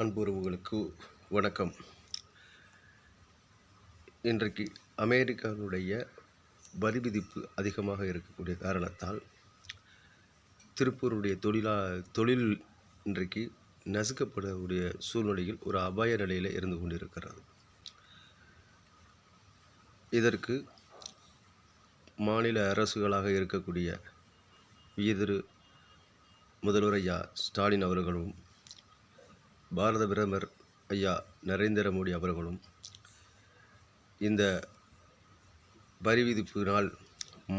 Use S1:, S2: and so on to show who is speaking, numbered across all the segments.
S1: அன்புறவுகளுக்கு வணக்கம். இன்றைக்கு அமெரிக்காவுடைய வரி விதிப்பு அதிகமாக இருக்கக்கூடிய காரணத்தால் திருப்பூருடைய தொழில் இன்றைக்கு நசுக்கப்படக்கூடிய சூழ்நிலையில் ஒரு அபாய நிலையில் இருந்து கொண்டிருக்கிறது. இதற்கு மாநில அரசுகளாக இருக்கக்கூடிய எதிர் முதல்வர் ஐயா ஸ்டாலின் அவர்களும் பாரத பிரதமர் ஐயா நரேந்திர மோடி அவர்களும் இந்த வரி விதிப்பினால்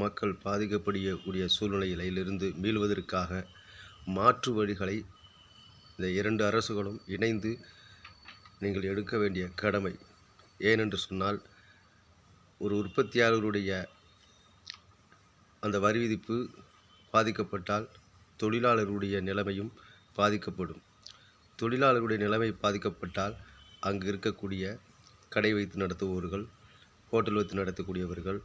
S1: மக்கள் பாதிக்கப்படக்கூடிய சூழ்நிலையிலிருந்து மீள்வதற்காக மாற்று வழிகளை இந்த இரண்டு அரசுகளும் இணைந்து நீங்கள் எடுக்க வேண்டிய கடமை. ஏனென்று சொன்னால், ஒரு உற்பத்தியாளருடைய அந்த வரி விதிப்பு பாதிக்கப்பட்டால் தொழிலாளருடைய நிலைமையும் பாதிக்கப்படும். தொழிலாளருடைய நிலைமை பாதிக்கப்பட்டால் அங்கு இருக்கக்கூடிய கடை வைத்து நடத்துபவர்கள், ஹோட்டல் வைத்து நடத்தக்கூடியவர்கள்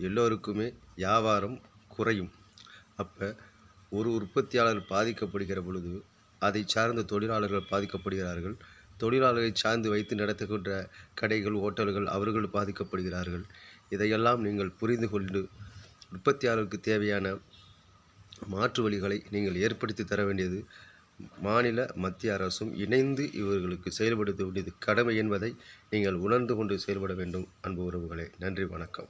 S1: எல்லோருக்குமே வியாபாரம் குறையும். அப்போ ஒரு உற்பத்தியாளர் பாதிக்கப்படுகிற பொழுது அதை சார்ந்த தொழிலாளர்கள் பாதிக்கப்படுகிறார்கள். தொழிலாளர்களை சார்ந்து வைத்து நடத்துகின்ற கடைகள், ஹோட்டல்கள் அவர்கள் பாதிக்கப்படுகிறார்கள். இதையெல்லாம் நீங்கள் புரிந்து கொண்டு உற்பத்தியாளருக்கு தேவையான மாற்று வழிகளை நீங்கள் ஏற்படுத்தி தர வேண்டியது மாநில மத்திய அரசும் இணைந்து இவர்களுக்கு செயல்படுத்த வேண்டியது கடமை என்பதை நீங்கள் உணர்ந்து கொண்டு செயல்பட வேண்டும். அன்பு உறவுகளே, நன்றி, வணக்கம்.